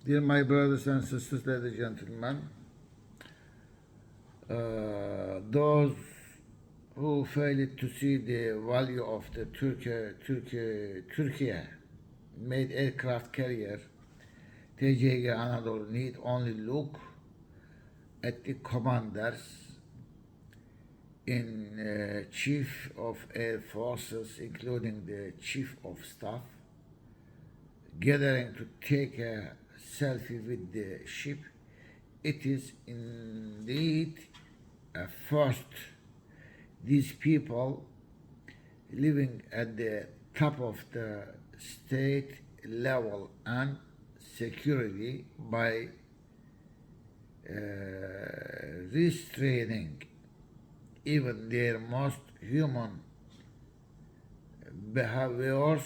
Dear my brothers and sisters, ladies and gentlemen, those who failed to see the value of the Turkey made aircraft carrier TCG Anadolu need only look at the commanders in Chief of Air Forces, including the Chief of Staff, gathering to take a selfie with the ship. It is indeed a first. These people living at the top of the state level and security by restraining even their most human behaviors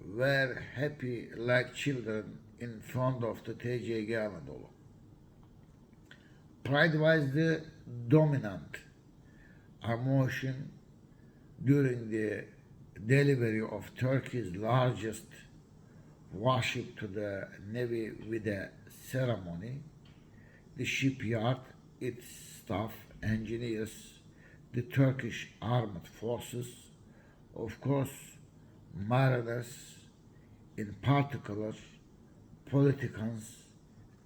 were happy like children in front of the TCG Anadolu. Pride was the dominant emotion during the delivery of Turkey's largest warship to the Navy with a ceremony. The shipyard, its staff, engineers, the Turkish armed forces, of course, mariners, in particular, politicians,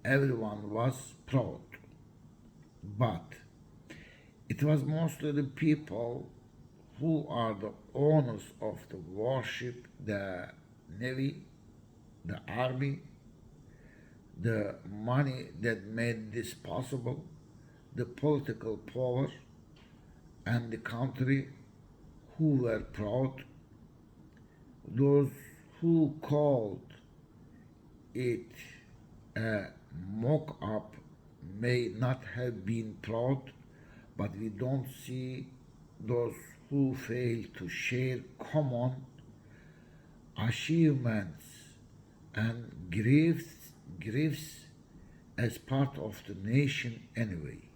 everyone was proud. But it was mostly the people who are the owners of the warship, the navy, the army, the money that made this possible, the political power, and the country who were proud. Those who called it a mock-up may not have been proud, but we don't see those who fail to share common achievements and griefs as part of the nation anyway.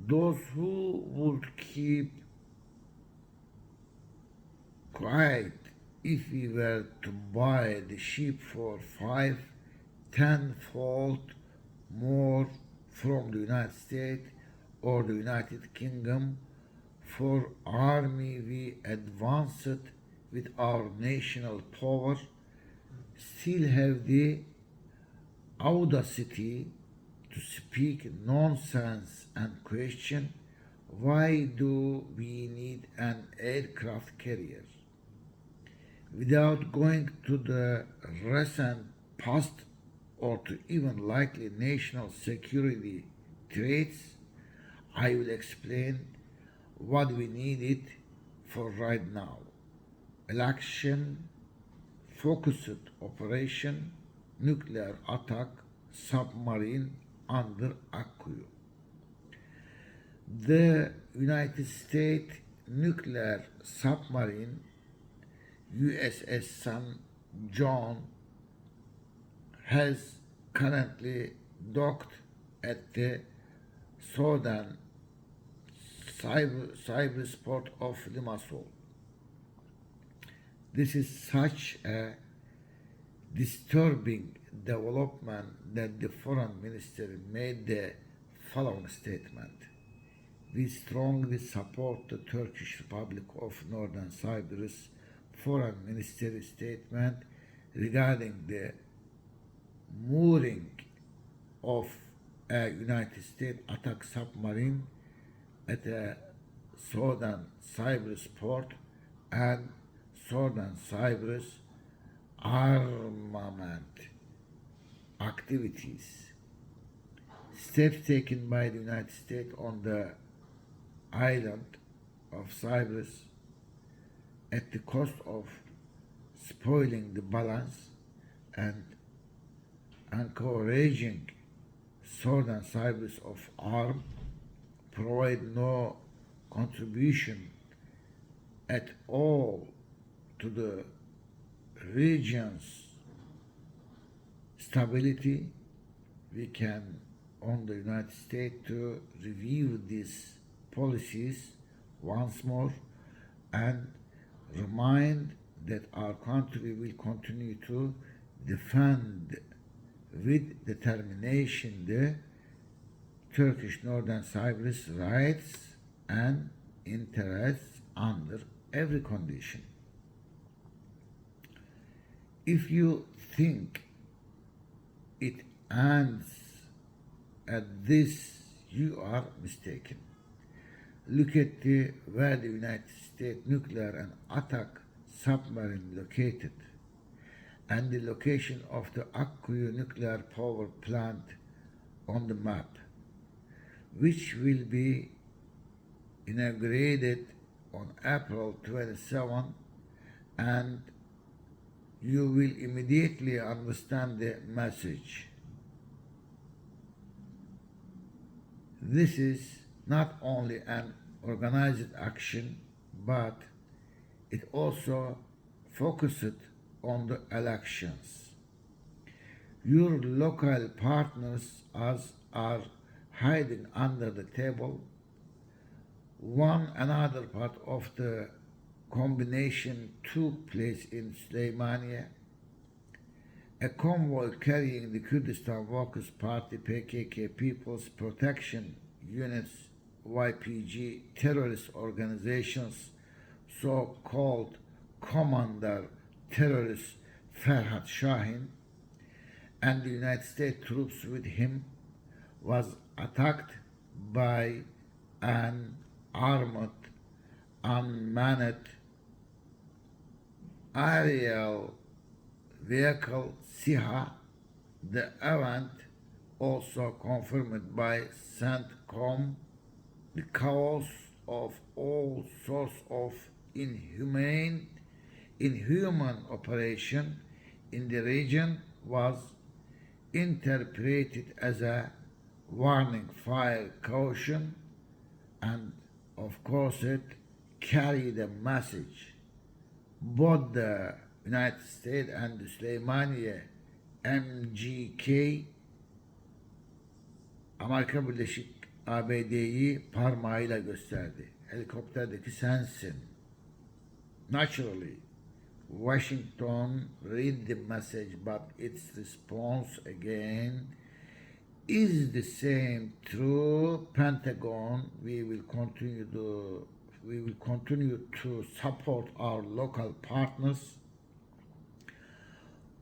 Those who would keep quiet if we were to buy the ship for 10-fold more from the United States or the United Kingdom for army we advanced with our national power, still have the audacity to speak nonsense and question why do we need an aircraft carrier without going to the recent past or to even likely national security threats. I will explain what we need it for right now. Election, focused operation, nuclear attack, submarine under Akkuyu. The United States nuclear submarine USS St. John has currently docked at the southern cyberport of Limassol. This is such a disturbing development that the foreign minister made the following statement. We strongly support the Turkish Republic of Northern Cyprus foreign ministry statement regarding the mooring of a United States attack submarine at a southern Cyprus port and southern Cyprus armament activities. Steps taken by the United States on the island of Cyprus at the cost of spoiling the balance and encouraging southern Cyprus of arm provide no contribution at all to the region's stability. We can on the United States to review these policies once more and remind that our country will continue to defend with determination the Turkish Northern Cyprus rights and interests under every condition. If you think it ends at this, you are mistaken. Look at where the United States nuclear and attack submarine located, and the location of the Akkuyu nuclear power plant on the map, which will be inaugurated on April 27, and you will immediately understand the message. This is not only an organized action, but it also focused on the elections. Your local partners are hiding under the table. One another part of the combination took place in Süleymaniye. A convoy carrying the Kurdistan Workers' Party PKK People's Protection Units YPG terrorist organization's so-called commander terrorist Ferhat Şahin and the United States troops with him was attacked by an armed, unmanned aerial vehicle SİHA. The event, also confirmed by CENTCOM, the cause of all sorts of inhuman operation in the region, was interpreted as a warning fire caution, and of course it carried a message. Both the United States and the Süleymaniye MGK Amerika Birleşik ABD'yi parmağıyla gösterdi. Helikopterdeki sensin. Naturally, Washington read the message, but its response again is the same. Through Pentagon, we will continue to support our local partners.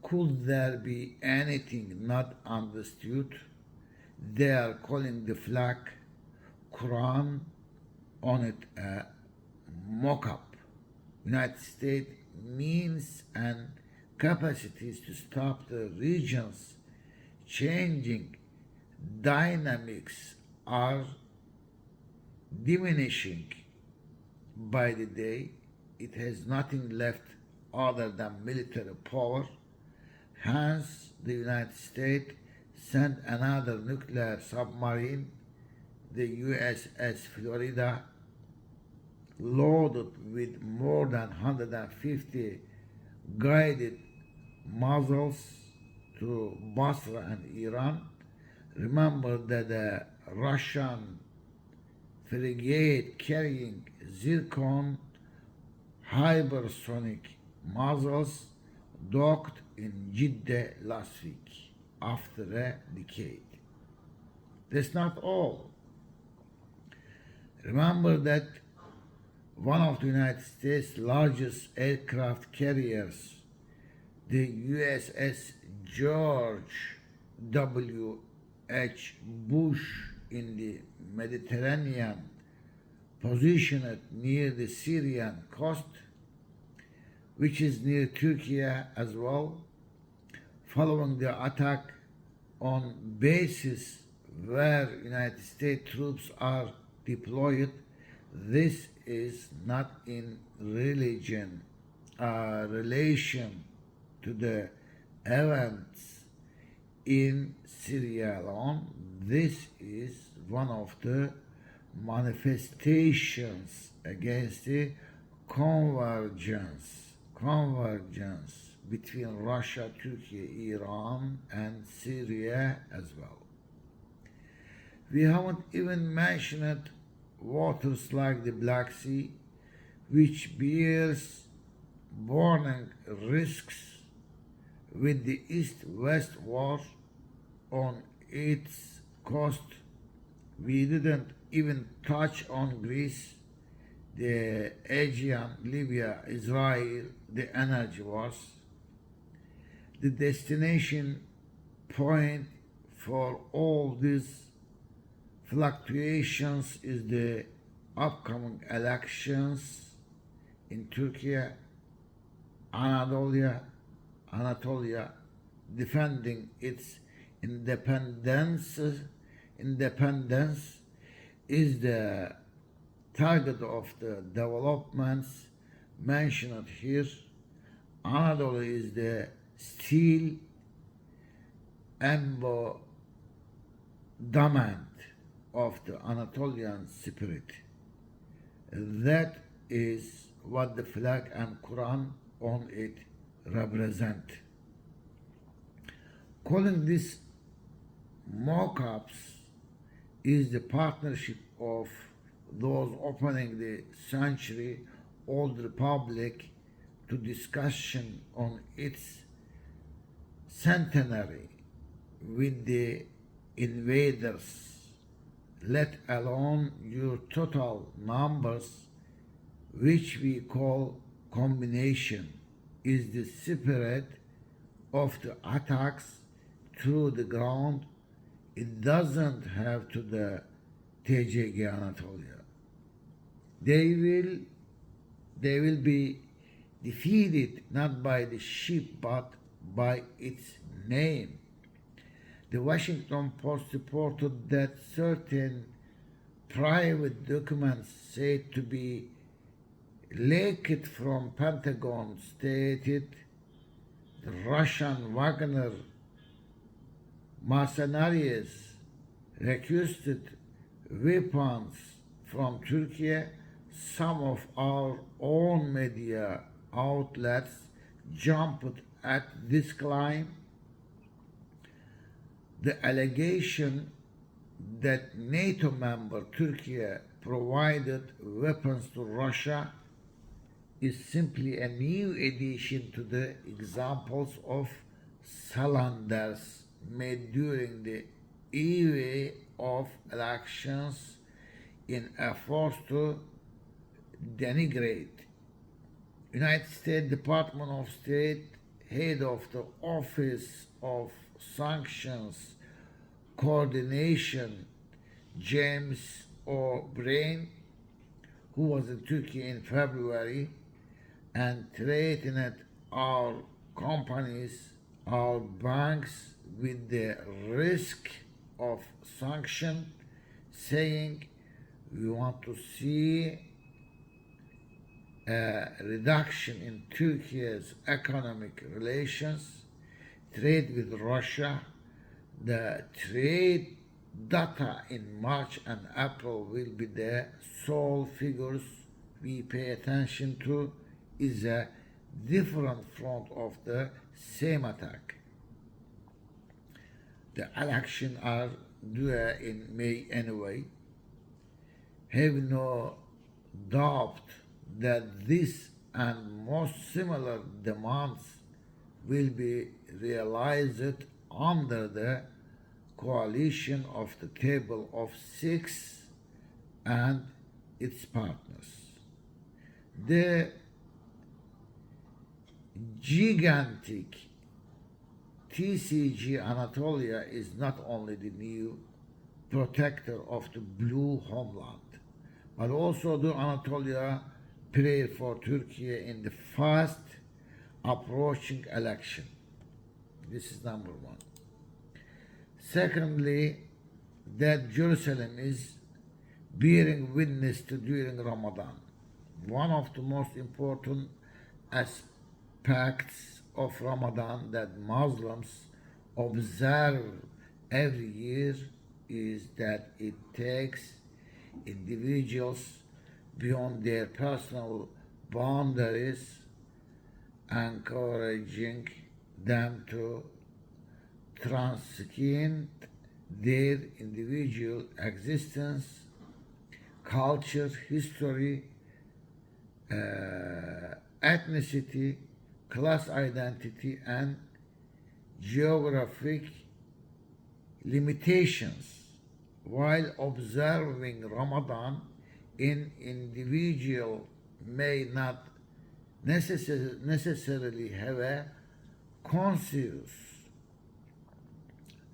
Could there be anything not understood? They are calling the flag Quran on it a mock-up. United States means and capacities to stop the region's changing dynamics are diminishing by the day. It has nothing left other than military power. Hence, the United States sent another nuclear submarine, the USS Florida, loaded with more than 150 guided missiles to Basra and Iran. Remember that the Russian frigate carrying Zircon hypersonic missiles docked in Jeddah last week after a decade. That's not all. Remember that one of the United States' largest aircraft carriers, the USS George W.H. Bush in the Mediterranean, positioned near the Syrian coast, which is near Turkey as well, following the attack on bases where United States troops are deployed. This is not in relation to the events in Syria alone. This is one of the manifestations against the convergence between Russia, Turkey, Iran, and Syria as well. We haven't even mentioned waters like the Black Sea, which bears burning risks with the East-West war on its coast. We didn't even touch on Greece, the Aegean, Libya, Israel, the energy wars. The destination point for all these fluctuations is the upcoming elections in Turkey, Anatolia defending its independence is the target of the developments mentioned here. Anadolu is the still embodiment of the Anatolian spirit. That is what the flag and Quran on it represent. Calling this mock-ups is the partnership of those opening the century-old republic to discussion on its centenary with the invaders, let alone your total numbers, which we call combination, is the spirit of the attacks through the ground. It doesn't have to the TCG Anatolia. They will be defeated not by the ship but by its name. The Washington Post reported that certain private documents said to be leaked from Pentagon stated the Russian Wagner mercenaries requested weapons from Turkey. Some of our own media outlets jumped at this claim. The allegation that NATO member Turkey provided weapons to Russia is simply a new addition to the examples of cylinders made during the eve of elections in efforts to denigrate United States Department of State head of the Office of Sanctions Coordination James O'Brien, who was in Turkey in February and threatened our companies, our banks with the risk of sanction, saying we want to see a reduction in Turkey's economic relations, trade with Russia. The trade data in March and April will be the sole figures we pay attention to. Is a different front of the same attack. The elections are due in May anyway. Have no doubt that this and most similar demands will be realized under the coalition of the Table of Six and its partners. The gigantic TCG Anatolia is not only the new protector of the blue homeland, but also the Anatolia prayer for Turkey in the fast approaching election. This is number one. Secondly, that Jerusalem is bearing witness to during Ramadan. One of the most important aspects of Ramadan that Muslims observe every year is that it takes individuals beyond their personal boundaries, encouraging them to transcend their individual existence, culture, history, ethnicity, class identity, and geographic limitations. While observing Ramadan in individual may not necessarily have a conscious,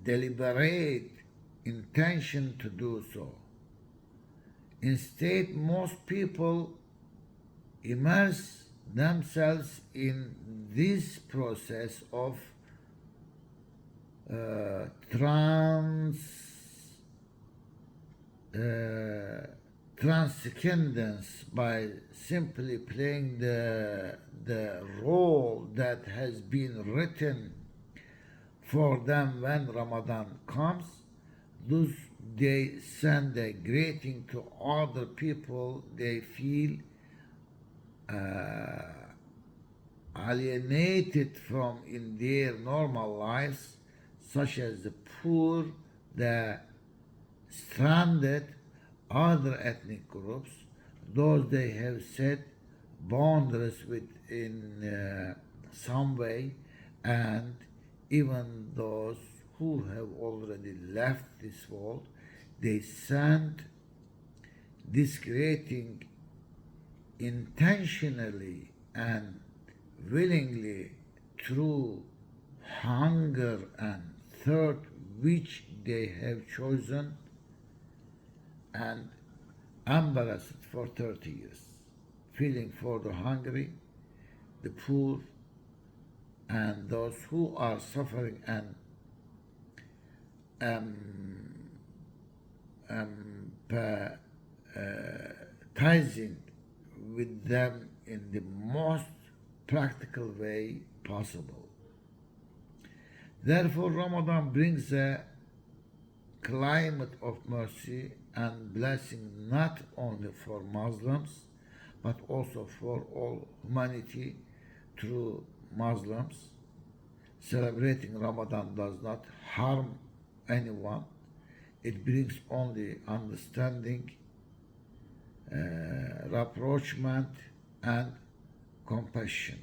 deliberate intention to do so. Instead, most people immerse themselves in this process of transcendence by simply playing the role that has been written for them when Ramadan comes. Thus, they send a greeting to other people they feel alienated from in their normal lives, such as the poor, the stranded, other ethnic groups, those they have set boundaries with in some way, and even those who have already left this world. They send this greeting intentionally and willingly through hunger and thirst which they have chosen and embarrassed for 30 years, feeling for the hungry, the poor, and those who are suffering and empathizing with them in the most practical way possible. Therefore, Ramadan brings a climate of mercy and blessing not only for Muslims but also for all humanity through Muslims. Celebrating Ramadan does not harm anyone. It brings only understanding, rapprochement, and compassion.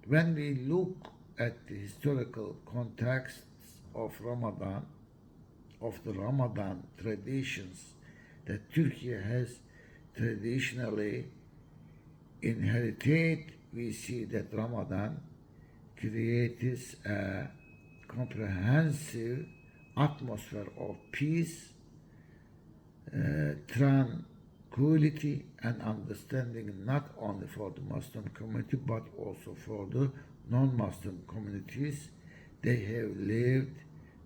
When we look at the historical contexts of Ramadan, of the Ramadan traditions that Turkey has traditionally inherited, we see that Ramadan creates a comprehensive atmosphere of peace, tranquility, and understanding not only for the Muslim community but also for the non-Muslim communities they have lived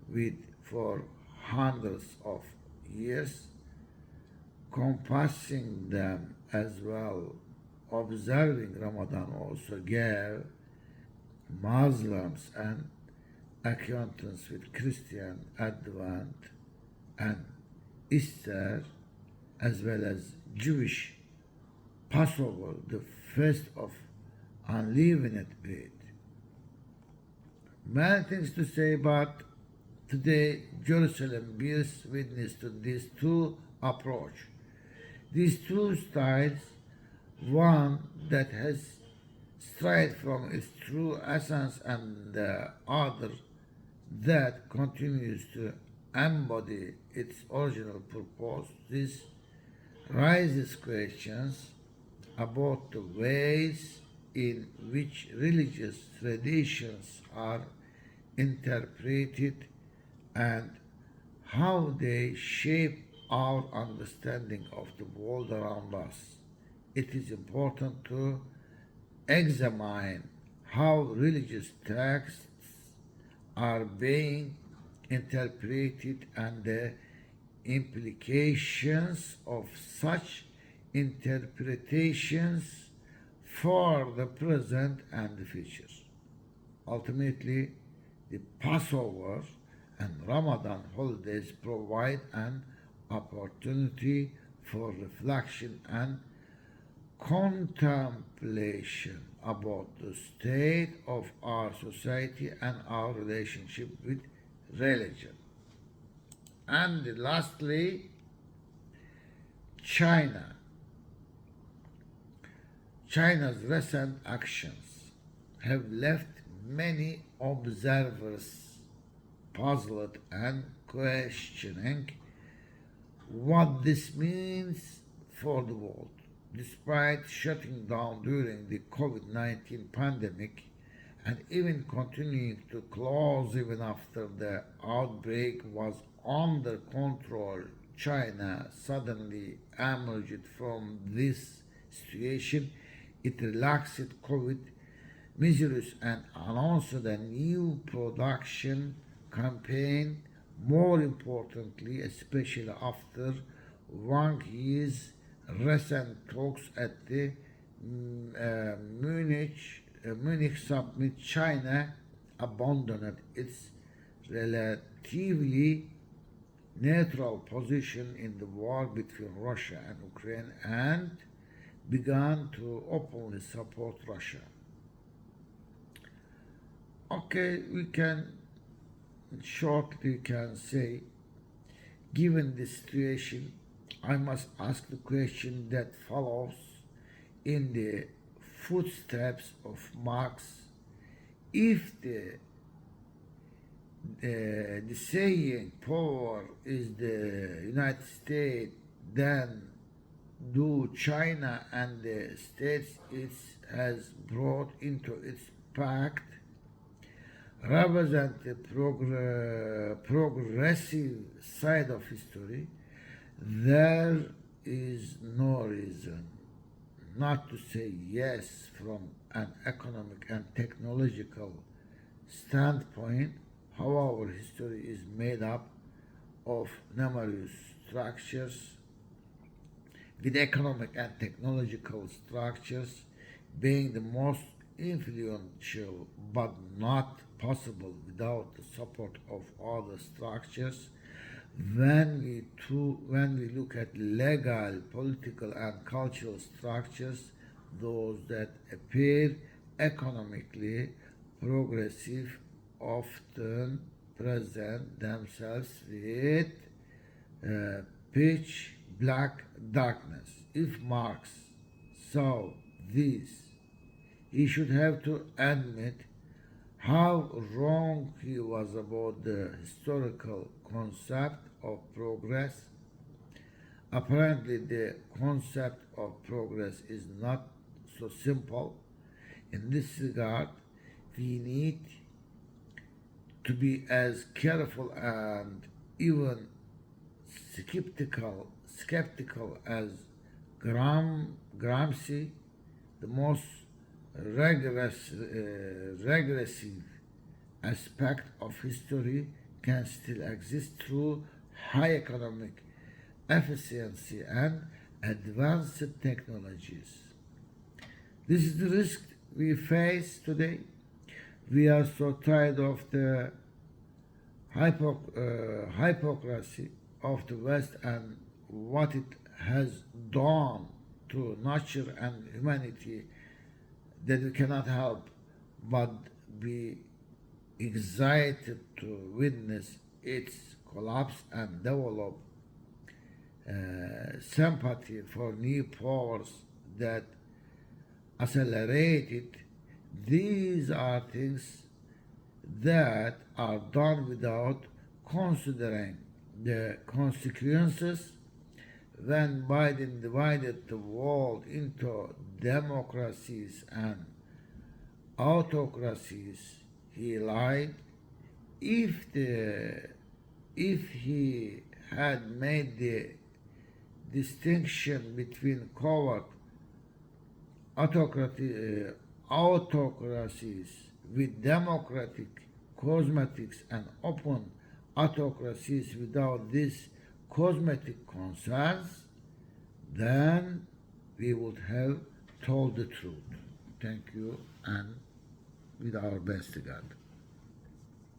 with for hundreds of years, compassing them as well. Observing Ramadan also gave Muslims an acquaintance with Christian Advent and Easter, as well as Jewish Passover, the feast of unleavened bread. Many things to say, but today Jerusalem bears witness to these two approaches, these two styles, one that has strayed from its true essence and the other that continues to embody its original purpose. This raises questions about the ways in which religious traditions are interpreted and how they shape our understanding of the world around us. It is important to examine how religious texts are being interpreted and the implications of such interpretations for the present and the future. Ultimately, the Passover and Ramadan holidays provide an opportunity for reflection and contemplation about the state of our society and our relationship with religion. And lastly, China. China's recent actions have left many observers puzzled and questioning what this means for the world. Despite shutting down during the COVID 19 pandemic and even continuing to close even after the outbreak was under control, China suddenly emerged from this situation. It relaxed COVID measures and announced a new production campaign. More importantly, especially after Wang Yi's recent talks at the Munich summit, China abandoned its relatively neutral position in the war between Russia and Ukraine and began to openly support Russia. Okay, we can shortly can say, given this situation, I must ask the question that follows in the footsteps of Marx. If the saying power is the United States, then do China and the states it has brought into its pact represent the progressive side of history? There is no reason not to say yes from an economic and technological standpoint. However, history is made up of numerous structures, with economic and technological structures being the most influential but not possible without the support of other structures. When we look at legal, political, and cultural structures, those that appear economically progressive often present themselves with pitch black darkness. If Marx saw this, he should have to admit how wrong he was about the historical concept of progress. Apparently, the concept of progress is not so simple. In this regard, we need to be as careful and even skeptical as Gramsci. The most regressive aspect of history can still exist through high economic efficiency and advanced technologies. This is the risk we face today. We are so tired of the hypocrisy of the West and what it has done to nature and humanity that we cannot help but be excited to witness its collapse and develop sympathy for new powers that accelerate it. These are things that are done without considering the consequences. When Biden divided the world into democracies and autocracies, he lied. If he had made the distinction between covert autocracies with democratic cosmetics and open autocracies without these cosmetic concerns, then we would have told the truth. Thank you, and with our best God.